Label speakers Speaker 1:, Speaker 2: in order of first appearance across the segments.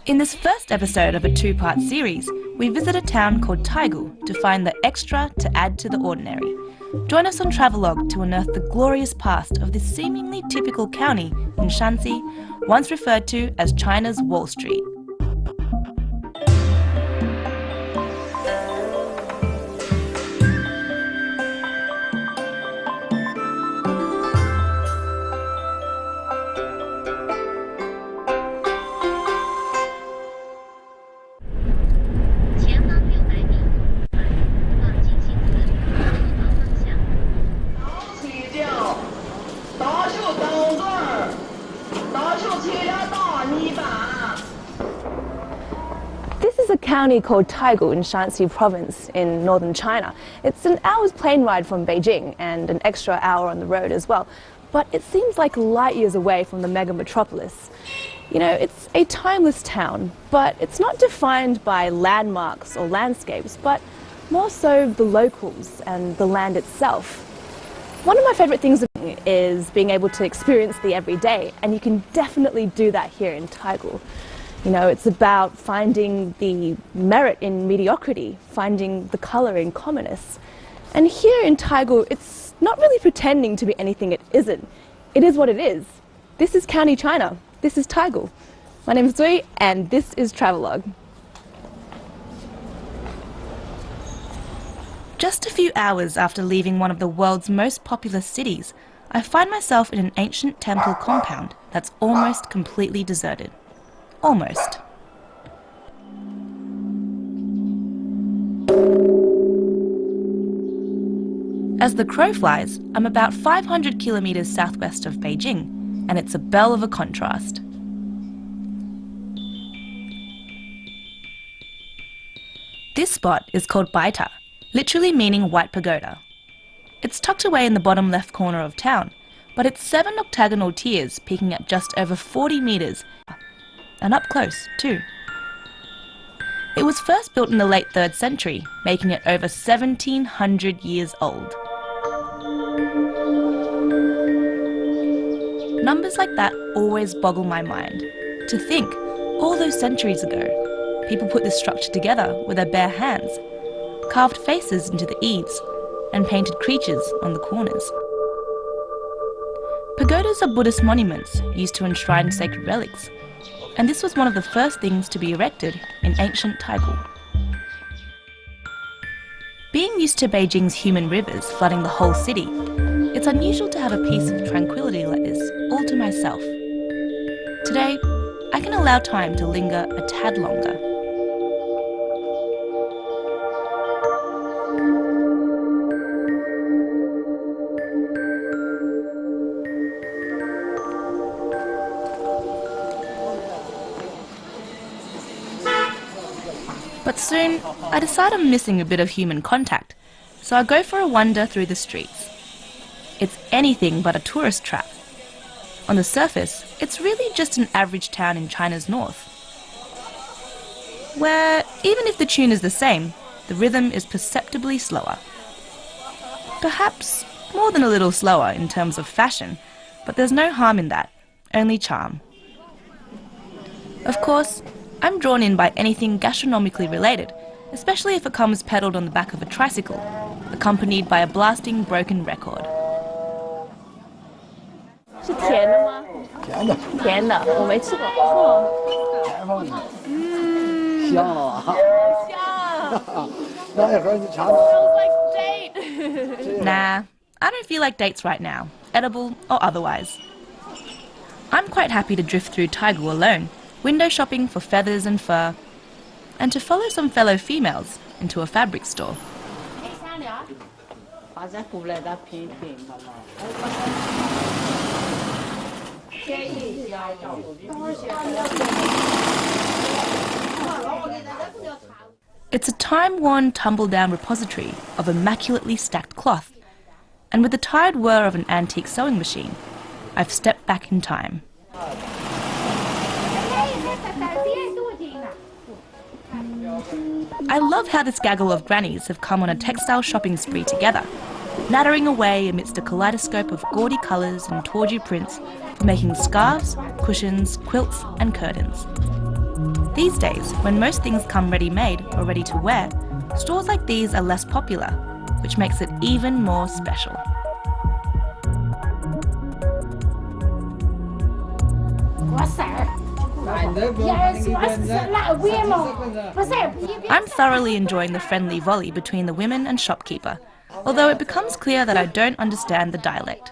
Speaker 1: In this first episode of a two-part series, we visit a town called Taigu to find the extra to add to the ordinary. Join us on Travelogue to unearth the glorious past of this seemingly typical county in Shanxi, once referred to as China's Wall Street.
Speaker 2: This is a county called Taigu in Shanxi province in northern China. It's an hour's plane ride from Beijing and an extra hour on the road as well. But it seems like light years away from the mega metropolis. You know, it's a timeless town, but it's not defined by landmarks or landscapes, but more so the locals and the land itself. One of my favourite things is being able to experience the everyday, and you can definitely do that here in Taigu. You know, it's about finding the merit in mediocrity, finding the colour in commonness. And here in Taigu, it's not really pretending to be anything it isn't. It is what it is. This is County China. This is Taigu. My name is Zui, and this is Travelogue.
Speaker 1: Just a few hours after leaving one of the world's most populous cities, I find myself in an ancient temple compound that's almost completely deserted. Almost. As the crow flies, I'm about 500 kilometers southwest of Beijing, and it's a bell of a contrast. This spot is called Baita, literally meaning white pagoda. It's tucked away in the bottom left corner of town, but it's 7 octagonal tiers peaking at just over 40 meters, and up close too. It was first built in the late 3rd century, making it over 1700 years old. Numbers like that always boggle my mind. To think, all those centuries ago, people put this structure together with their bare hands, carved faces into the eaves, and painted creatures on the corners. Pagodas are Buddhist monuments used to enshrine sacred relics, and this was one of the first things to be erected in ancient Taigu. Being used to Beijing's human rivers flooding the whole city, it's unusual to have a piece of tranquility like this all to myself. Today, I can allow time to linger a tad longer. But soon, I decide I'm missing a bit of human contact, so I go for a wander through the streets. It's anything but a tourist trap. On the surface, it's really just an average town in China's north, where even if the tune is the same, the rhythm is perceptibly slower. Perhaps more than a little slower in terms of fashion, but there's no harm in that, only charm. Of course, I'm drawn in by anything gastronomically related, especially if it comes pedalled on the back of a tricycle, accompanied by a blasting broken record.
Speaker 2: 是甜的吗？
Speaker 3: 甜的。
Speaker 2: 甜的，我没吃过。是吗？
Speaker 3: 香啊！
Speaker 2: 香。
Speaker 3: 那一会儿你尝尝。
Speaker 2: Smells like date.
Speaker 1: Nah, I don't feel like dates right now, edible or otherwise. I'm quite happy to drift through Taigu alone, window shopping for feathers and fur, and to follow some fellow females into a fabric store. It's a time-worn, tumble-down repository of immaculately stacked cloth, and with the tired whir of an antique sewing machine, I've stepped back in time. I love how this gaggle of grannies have come on a textile shopping spree together, nattering away amidst a kaleidoscope of gaudy colours and tawdry prints, making scarves, cushions, quilts and curtains. These days, when most things come ready-made or ready to wear, stores like these are less popular, which makes it even more special. I'm thoroughly enjoying the friendly volley between the women and shopkeeper, although it becomes clear that I don't understand the dialect.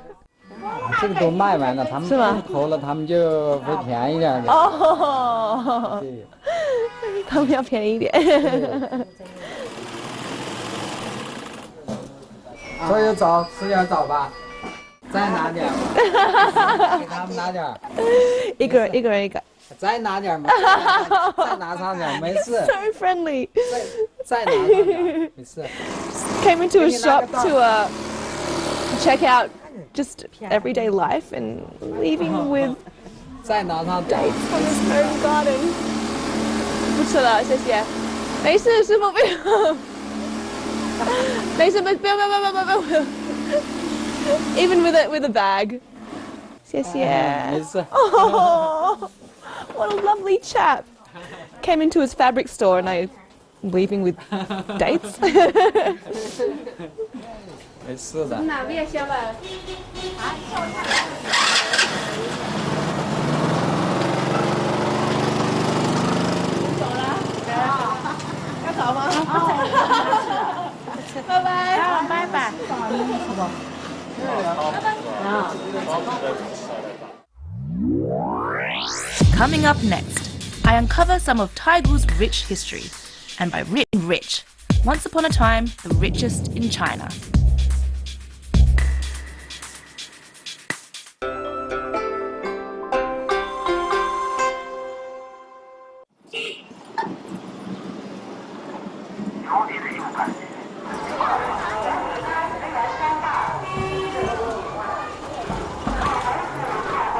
Speaker 3: 这个都卖完了，他们入口了，他们就会便宜点。
Speaker 2: 哦，他们要便宜一点。
Speaker 3: 所以找吃点找吧，再拿点吧，给他们拿点。
Speaker 2: 一个人一个。
Speaker 3: 再拿点嘛，再拿上点，没事。
Speaker 2: So friendly.
Speaker 3: 再拿上点，没事。
Speaker 2: Came into a shop to check out just everyday life and leaving with
Speaker 3: 再拿上
Speaker 2: dates from his own garden. 不吃了，谢谢。没事，师傅不用。没事，不要。Even with a bag. 谢谢。
Speaker 3: 没事。
Speaker 2: Oh, what a lovely chap. Came into his fabric store and I'm leaving with dates.
Speaker 3: 没事的。
Speaker 2: 要走吗？拜拜。
Speaker 1: 拜拜。Coming up next, I uncover some of Taigu's rich history. And by rich, once upon a time, the richest in China.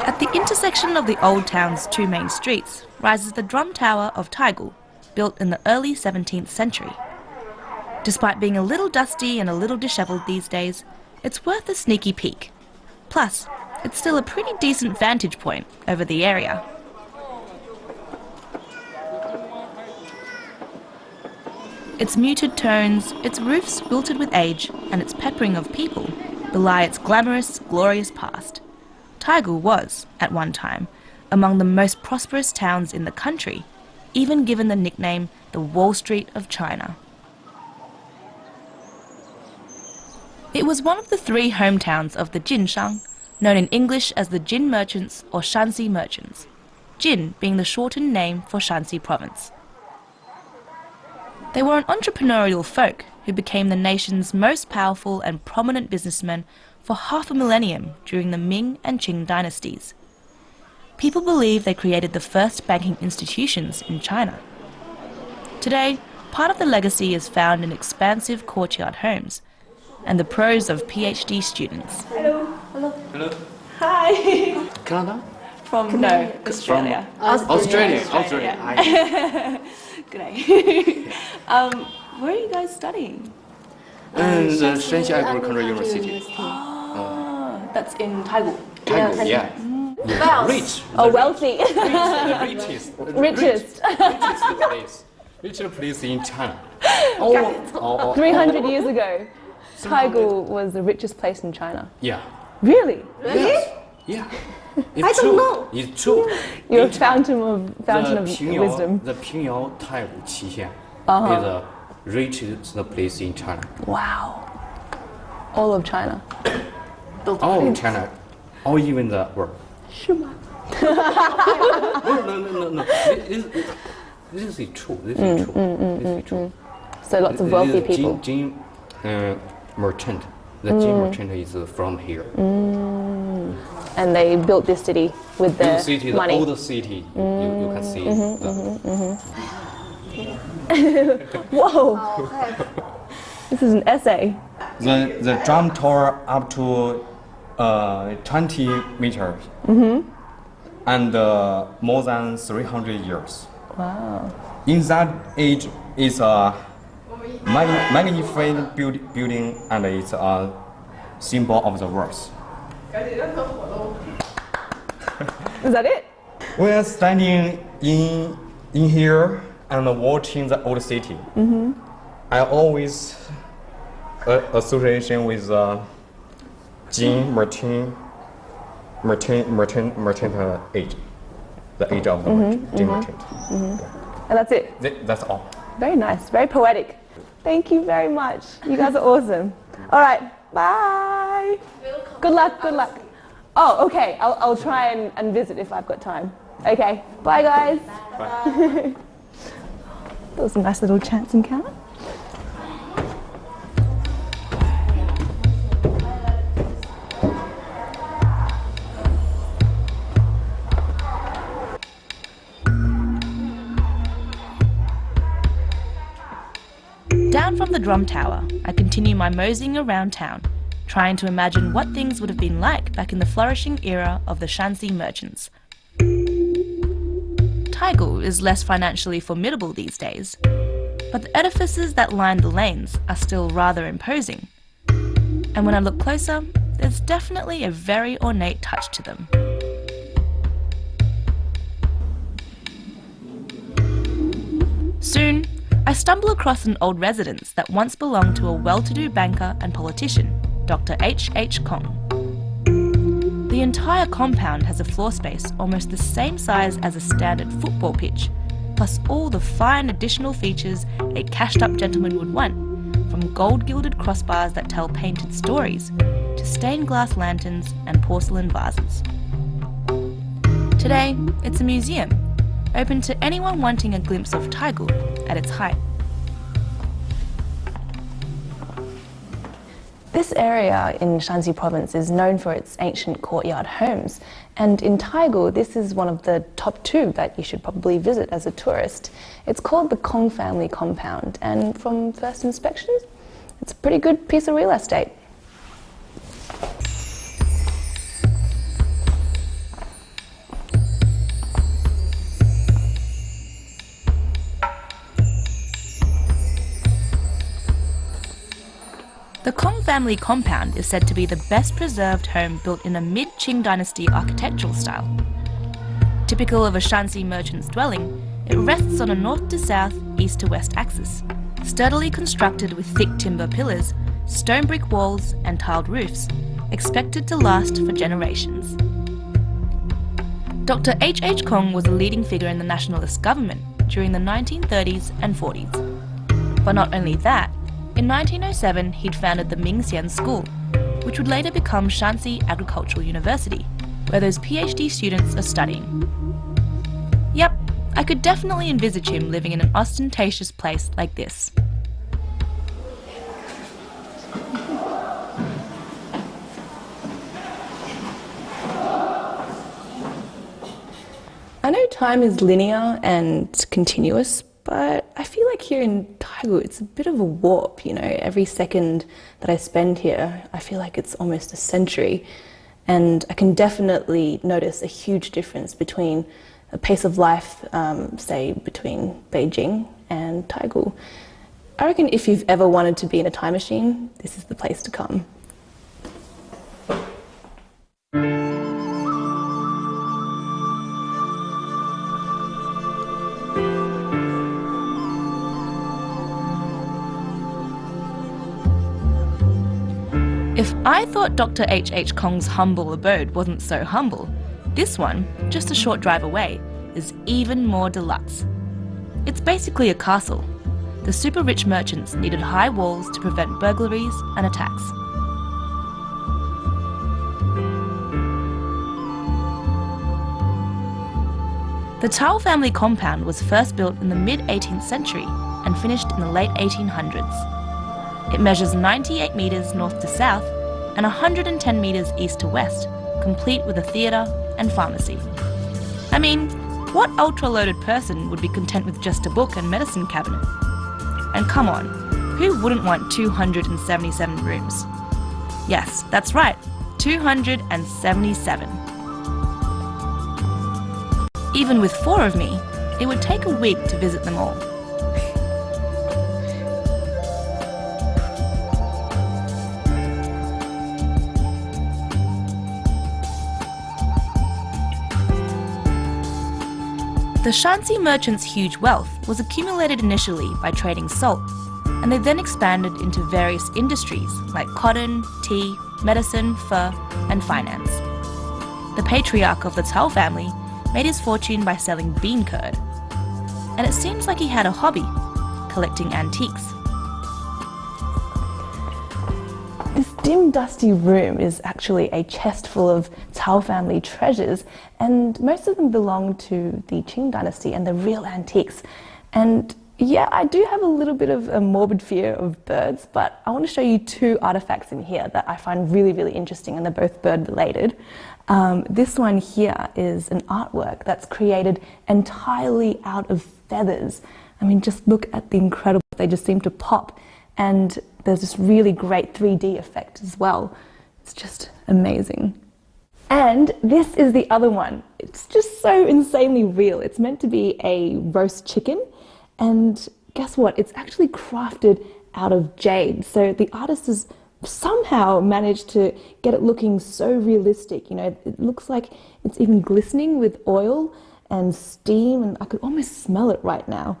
Speaker 1: At the intersection of the old town's two main streets rises the drum tower of Taigu, built in the early 17th century. Despite being a little dusty and a little dishevelled these days, it's worth a sneaky peek. Plus, it's still a pretty decent vantage point over the area. Its muted tones, its roofs wilted with age, and its peppering of people belie its glamorous, glorious past. Taigu was, at one time, among the most prosperous towns in the country, even given the nickname the Wall Street of China. It was one of the three hometowns of the Jinshang, known in English as the Jin merchants or Shanxi merchants, Jin being the shortened name for Shanxi province. They were an entrepreneurial folk who became the nation's most powerful and prominent businessmen for half a millennium during the Ming and Qing dynasties. People believe they created the first banking institutions in China. Today, part of the legacy is found in expansive courtyard homes and the prose of PhD students.
Speaker 2: Hello. Hi.
Speaker 4: Canada?
Speaker 2: From Australia.
Speaker 4: Australia.
Speaker 2: Good day. Where are you guys studying?
Speaker 4: And the Shanxi Agricultural University.
Speaker 2: That's in Taigu.
Speaker 4: Taigu, yeah. Rich.
Speaker 2: Oh, wealthy.
Speaker 4: Richest place in China.
Speaker 2: 300 years ago, Taigu was the richest place in China.
Speaker 4: Yeah.
Speaker 2: Really?
Speaker 4: Yes. Yeah. I don't know. It's true.
Speaker 2: You're a fountain of wisdom.
Speaker 4: The Pingyao Taigu Qixian is the richest place in China.
Speaker 2: Wow. All of China.
Speaker 4: All of China, or even the world.
Speaker 2: Shuma.
Speaker 4: No. This is true. This is true.
Speaker 2: So lots of wealthy people.
Speaker 4: Jin merchant. The Jin merchant is from here.
Speaker 2: And they built this city with their money.
Speaker 4: The old city. You can see.
Speaker 2: Whoa! This is an essay.
Speaker 5: The drum tower up to 20 meters and more than 300 years.
Speaker 2: Wow.
Speaker 5: In that age, it's a magnificent building and it's a symbol of the world.
Speaker 2: Is that it?
Speaker 5: We are standing in in here and watching the old city, I always association with Jean Martin age, the age of the merchant, Jean Martin.
Speaker 2: And that's it.
Speaker 5: That's all.
Speaker 2: Very nice, very poetic. Thank you very much. You guys are awesome. All right, bye. Good luck, good luck. Oh, okay, I'll try and visit if I've got time. Okay, bye guys. Bye. That was a nice little chance encounter.
Speaker 1: Down from the drum tower, I continue my moseying around town, trying to imagine what things would have been like back in the flourishing era of the Shanxi merchants. Taigu is less financially formidable these days, but the edifices that line the lanes are still rather imposing. And when I look closer, there's definitely a very ornate touch to them. Soon, I stumble across an old residence that once belonged to a well-to-do banker and politician, Dr. H.H. Kong. The entire compound has a floor space almost the same size as a standard football pitch, plus all the fine additional features a cashed-up gentleman would want, from gold-gilded crossbars that tell painted stories, to stained glass lanterns and porcelain vases. Today, it's a museum, open to anyone wanting a glimpse of Taigu at its height.
Speaker 2: This area in Shanxi province is known for its ancient courtyard homes, and in Taigu this is one of the top 2 that you should probably visit as a tourist. It's called the Kong family compound, and from first inspections it's a pretty good piece of real estate.
Speaker 1: The Kong family compound is said to be the best preserved home built in a mid-Qing dynasty architectural style. Typical of a Shanxi merchant's dwelling, it rests on a north to south, east to west axis, sturdily constructed with thick timber pillars, stone brick walls and tiled roofs, expected to last for generations. Dr. H.H. Kong was a leading figure in the nationalist government during the 1930s and 40s. But not only that, in 1907 he'd founded the Mingxian School, which would later become Shanxi Agricultural University, where those PhD students are studying. Yep, I could definitely envisage him living in an ostentatious place like this.
Speaker 2: I know time is linear and continuous, but I feel like here in Taigu it's a bit of a warp, you know. Every second that I spend here, I feel like it's almost a century. And I can definitely notice a huge difference between a pace of life, say, between Beijing and Taigu. I reckon if you've ever wanted to be in a time machine, this is the place to come.
Speaker 1: If I thought Dr. H.H. Kong's humble abode wasn't so humble, this one, just a short drive away, is even more deluxe. It's basically a castle. The super rich merchants needed high walls to prevent burglaries and attacks. The Tao family compound was first built in the mid-18th century and finished in the late 1800s. It measures 98 metres north to south and 110 metres east to west, complete with a theatre and pharmacy. I mean, what ultra-loaded person would be content with just a book and medicine cabinet? And come on, who wouldn't want 277 rooms? Yes, that's right, 277. Even with 4 of me, it would take a week to visit them all. The Shanxi merchants' huge wealth was accumulated initially by trading salt, and they then expanded into various industries like cotton, tea, medicine, fur, and finance. The patriarch of the Cao family made his fortune by selling bean curd, and it seems like he had a hobby, collecting antiques.
Speaker 2: This dim, dusty room is actually a chest full of Cao family treasures, and most of them belong to the Qing dynasty and the real antiques. And yeah, I do have a little bit of a morbid fear of birds, but I want to show you two artifacts in here that I find really, really interesting, and they're both bird related. This one here is an artwork that's created entirely out of feathers. I mean, just look at the incredible, they just seem to pop. And there's this really great 3D effect as well. It's just amazing. And this is the other one. It's just so insanely real. It's meant to be a roast chicken. And guess what? It's actually crafted out of jade. So the artist has somehow managed to get it looking so realistic. You know, it looks like it's even glistening with oil and steam, and I could almost smell it right now.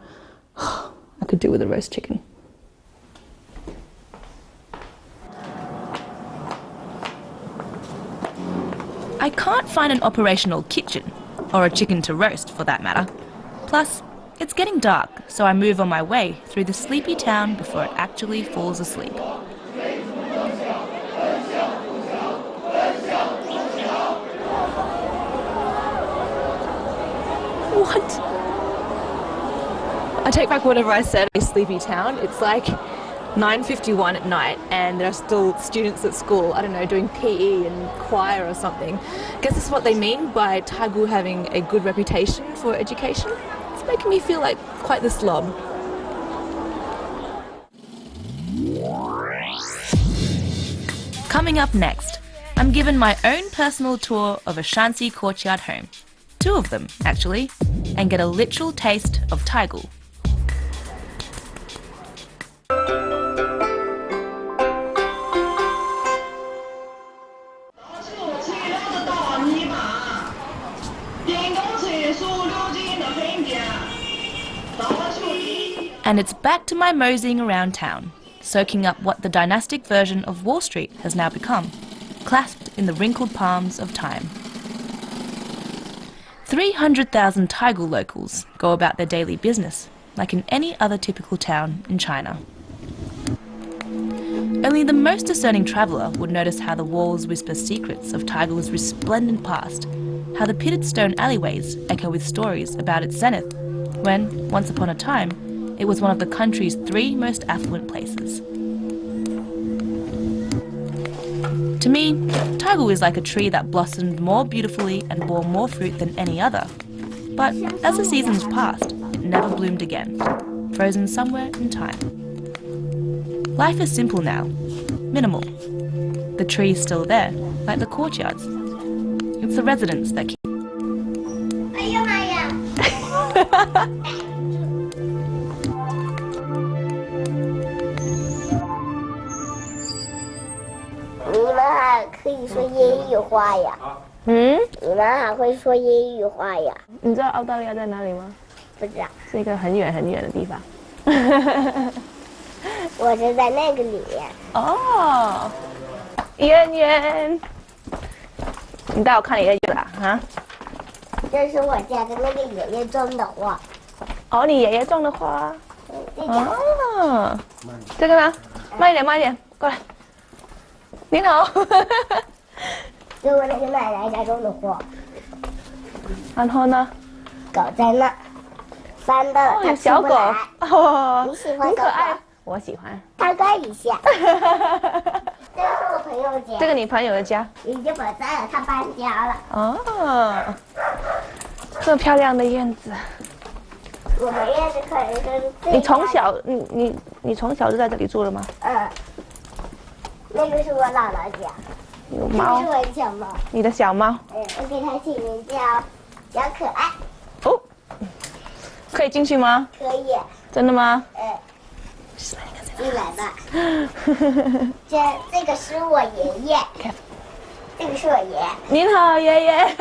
Speaker 2: I could do with a roast chicken.
Speaker 1: I can't find an operational kitchen, or a chicken to roast for that matter. Plus, it's getting dark, so I move on my way through the sleepy town before it actually falls asleep.
Speaker 2: What? I take back whatever I said. A sleepy town. It's like 9:51 at night and there are still students at school, I don't know, doing PE and choir or something. Guess this is what they mean by Taigu having a good reputation for education. It's making me feel like quite the slob.
Speaker 1: Coming up next, I'm given my own personal tour of a Shanxi courtyard home. 2 of them, actually, and get a literal taste of Taigu. And it's back to my moseying around town, soaking up what the dynastic version of Wall Street has now become, clasped in the wrinkled palms of time. 300,000 Taigu locals go about their daily business, like in any other typical town in China. Only the most discerning traveller would notice how the walls whisper secrets of Taigu's resplendent past, how the pitted stone alleyways echo with stories about its zenith, when, once upon a time, it was one of the country's 3 most affluent places. To me, Taigu is like a tree that blossomed more beautifully and bore more fruit than any other. But as the seasons passed, it never bloomed again, frozen somewhere in time. Life is simple now, minimal. The tree is still there, like the courtyards. It's the residents that keep.
Speaker 2: 你知道澳大利亚在哪里吗？
Speaker 6: 不知道，
Speaker 2: 是一个很远很远的地方。
Speaker 6: 我是在那个里面。
Speaker 2: 哦，圆圆，你带我看你的月啦啊！
Speaker 6: 这是我家的那个爷爷种的花。
Speaker 2: 哦，你爷爷种的花。
Speaker 6: 这个
Speaker 2: 哦，这个呢？慢一点，慢一点，过来。你好。
Speaker 6: 是我那个奶奶家种的花。
Speaker 2: 然后呢？
Speaker 6: 狗在那，翻到了它出
Speaker 2: 小狗
Speaker 6: 不来。
Speaker 2: 哦，
Speaker 6: 你喜欢
Speaker 2: 很可爱
Speaker 6: 狗狗？
Speaker 2: 我喜欢。
Speaker 6: 大概一下。这是我朋友家。
Speaker 2: 这个你朋友的家。
Speaker 6: 已经不在了，他搬家了。
Speaker 2: 哦，这么漂亮的院子。
Speaker 6: 我们院子可能是最
Speaker 2: 你从
Speaker 6: 大的
Speaker 2: 小，你从小就在这里住了吗？
Speaker 6: 那个是我姥姥家，这
Speaker 2: 有猫
Speaker 6: 是，我的小猫。
Speaker 2: 你的小猫。
Speaker 6: 我给它起名叫小可爱。
Speaker 2: 哦，可以进去吗？
Speaker 6: 可以。
Speaker 2: 真的吗？
Speaker 6: 进来吧。这个是我爷爷，这个是我爷爷。
Speaker 2: 您好，爷爷。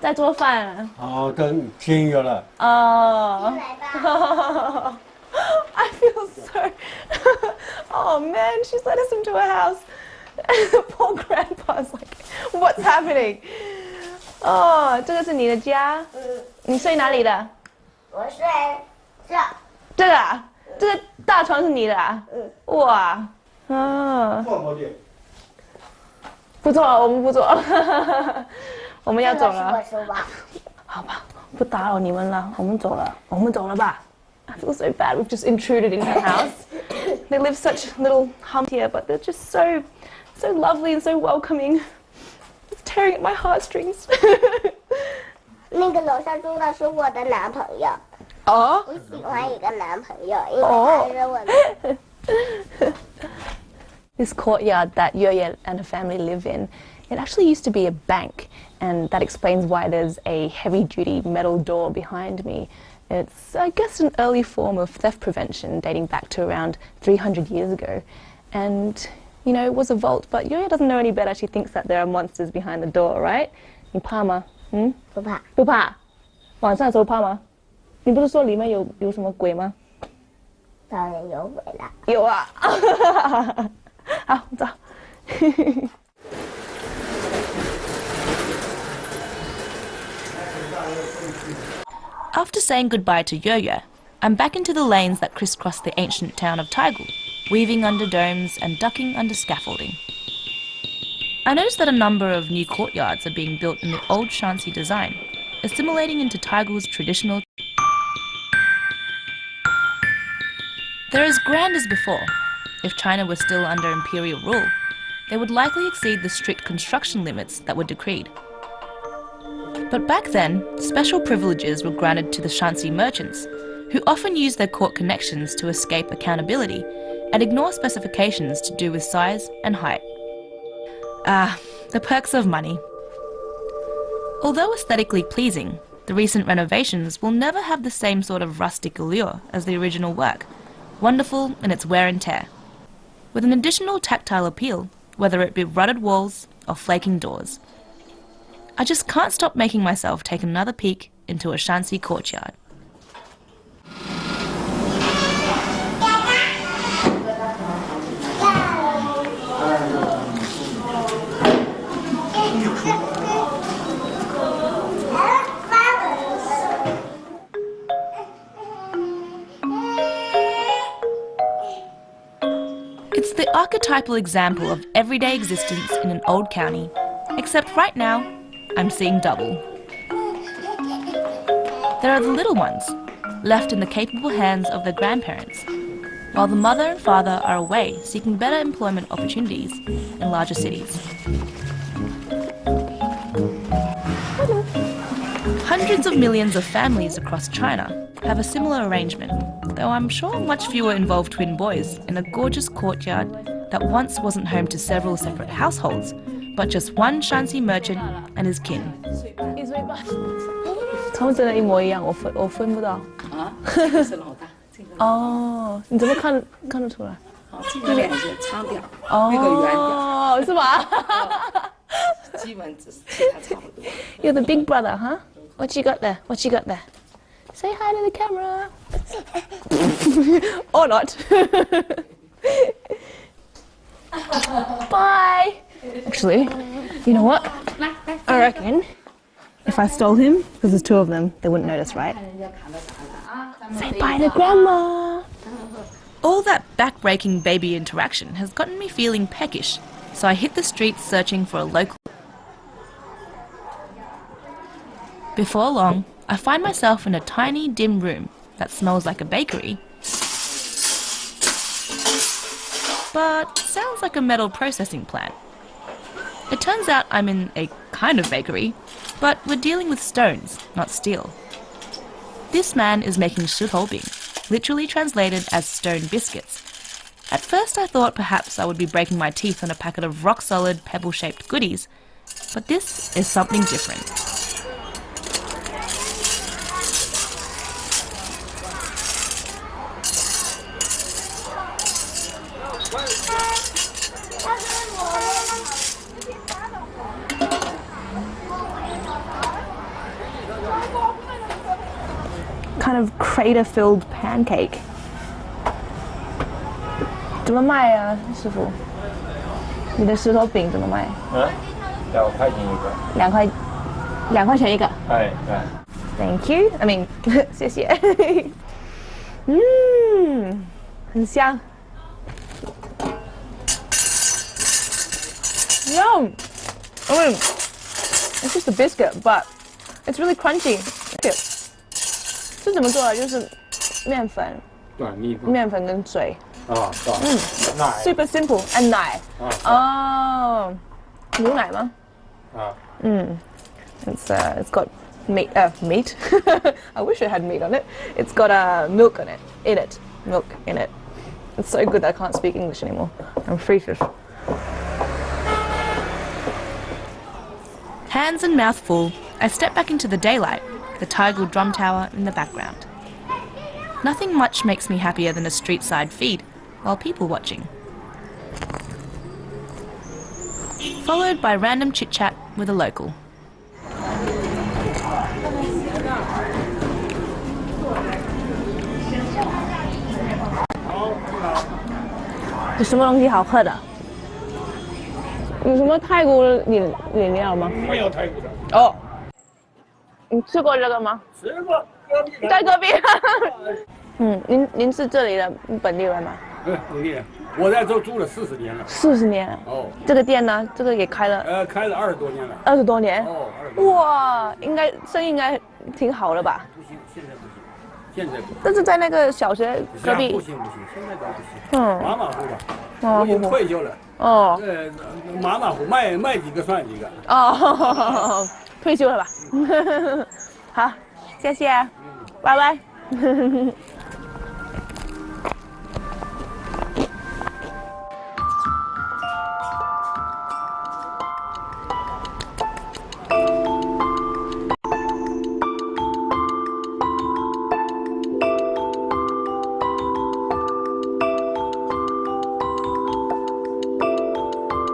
Speaker 2: 在做饭啊。
Speaker 7: 哦，跟签约了。
Speaker 2: 哦。
Speaker 6: 来吧。
Speaker 2: I feel so. Oh man, she's let us into her house. Poor grandpa's like, what's happening? 哦，这个是你的家？你睡哪里的？
Speaker 6: 我睡这。
Speaker 2: 这个啊，这个大床是你的啊？哇，啊，
Speaker 7: 坐过去。
Speaker 2: 不做了，我们不做了，我们要走了。
Speaker 6: 这个是我收吧。
Speaker 2: 好吧，不打扰你们了，我们走了，我们走了吧。I feel so bad. We've just intruded in her house. They live such little humps here, but they're just so lovely and so welcoming. It's tearing at my heartstrings.
Speaker 6: 那个楼上住的是我的男朋友。
Speaker 2: 哦。
Speaker 6: 我喜欢一个男朋友，因为他是我的。
Speaker 2: This courtyard that Yoye and her family live in, it actually used to be a bank, and that explains why there's a heavy-duty metal door behind me. It's, I guess, an early form of theft prevention dating back to around 300 years ago. And, you know, it was a vault, but Yoye doesn't know any better. She thinks that there are monsters behind the door, right? 你怕吗？
Speaker 6: 不怕。
Speaker 2: 不怕。晚上的时候怕吗？你不是说里面有什么鬼吗？
Speaker 6: 当然有鬼了。
Speaker 2: 有啊。好，走。
Speaker 1: After saying goodbye to Yoyo, I'm back into the lanes that crisscross the ancient town of Taigu, weaving under domes and ducking under scaffolding. I noticed that a number of new courtyards are being built in the old Shanxi design, assimilating into Taigu's traditional. They're as grand as before. If China were still under imperial rule, they would likely exceed the strict construction limits that were decreed. But back then, special privileges were granted to the Shanxi merchants, who often used their court connections to escape accountability and ignore specifications to do with size and height. Ah, the perks of money. Although aesthetically pleasing, the recent renovations will never have the same sort of rustic allure as the original work, wonderful in its wear and tear, with an additional tactile appeal, whether it be rutted walls or flaking doors. I just can't stop making myself take another peek into a Shanxi courtyard. It's the archetypal example of everyday existence in an old county, except right now, I'm seeing double. There are the little ones, left in the capable hands of their grandparents, while the mother and father are away seeking better employment opportunities in larger cities. Hundreds of millions of families across China have a similar arrangement, though I'm sure much fewer involve twin boys in a gorgeous courtyard that once wasn't home to several separate households, but just one Shanxi merchant and his kin.
Speaker 2: 他们真的一模一样，我分不到。
Speaker 8: 啊，这个是老大，这个。
Speaker 2: 哦，你怎么看得出来？
Speaker 8: 哦，这个脸是长点儿，那个圆点儿。
Speaker 2: 哦，是吧？
Speaker 8: 基本只是其他差不多。
Speaker 2: You're the big brother, huh? What you got there? What you got there? Say hi to the camera. Or not. Bye. Actually, you know what? I reckon if I stole him, because there's two of them, they wouldn't notice, right? Say bye to Grandma.
Speaker 1: All that back-breaking baby interaction has gotten me feeling peckish, so I hit the streets searching for a local. Before long, I find myself in a tiny, dim room that smells like a bakery, but sounds like a metal processing plant. It turns out I'm in a kind of bakery, but we're dealing with stones, not steel. This man is making shutobing, literally translated as stone biscuits. At first I thought perhaps I would be breaking my teeth on a packet of rock-solid, pebble-shaped goodies, but this is something different.
Speaker 2: kind of crater-filled pancake. 怎么卖啊，师傅？你的石头饼怎么卖？
Speaker 7: 嗯，2块钱一个。
Speaker 2: 2块钱一个。
Speaker 7: 哎，对。
Speaker 2: Thank you. I mean， 谢谢。很香。Yum. I mean, it's just a biscuit, but it's really crunchy. 这怎么做的？就是面粉。
Speaker 7: 对，
Speaker 2: 面粉跟水。
Speaker 7: 啊，对。奶。
Speaker 2: Super simple and 奶。哦，牛奶吗？
Speaker 7: 啊。
Speaker 2: It's got meat. I wish it had meat on it. It's got milk on it. Milk in it. It's so good that I can't speak English anymore. I'm freakish.
Speaker 1: Hands and mouth full, I step back into the daylight, the Taigu drum tower in the background. Nothing much makes me happier than a street-side feed while people watching. Followed by random chit-chat with a local.
Speaker 2: 有什么东西好喝的？有什么泰国饮料吗？
Speaker 7: 没有泰国的。
Speaker 2: 哦，你吃过这个吗？
Speaker 7: 吃过，隔壁。
Speaker 2: 在隔壁。您是这里的本地人吗？
Speaker 7: 本地人，我在这住了40年了。
Speaker 2: 40年。哦。这个店呢？这个也开了。
Speaker 7: 开了20多年了。
Speaker 2: 20多年。
Speaker 7: 哦，20多年。
Speaker 2: 哇，生意应该挺好的吧？
Speaker 7: 不行，现在不行，现在不行。
Speaker 2: 但是在那个小学隔壁。
Speaker 7: 不行，现在都不行。马马虎吧。我已经退休了。
Speaker 2: 哦。
Speaker 7: 马马虎，卖几个算几个。
Speaker 2: 哦，退休了吧？好，谢谢，拜拜。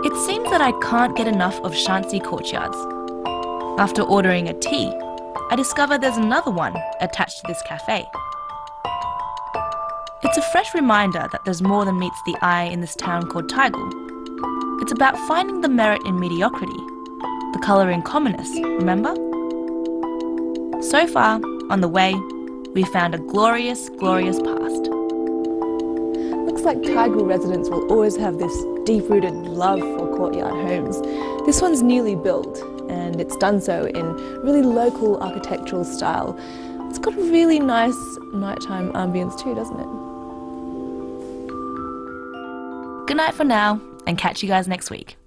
Speaker 1: It seems that I can't get enough of Shanxi courtyards. After ordering a tea, I discover there's another one attached to this cafe. It's a fresh reminder that there's more than meets the eye in this town called Taigu. It's about finding the merit in mediocrity, the colour in commonness, remember? So far, on the way, we've found a glorious, glorious past.
Speaker 2: Looks like Taigu residents will always have this deep-rooted love for courtyard homes. This one's newly built, and it's done so in really local architectural style. It's got a really nice nighttime ambience too, doesn't it?
Speaker 1: Good night for now, and catch you guys next week.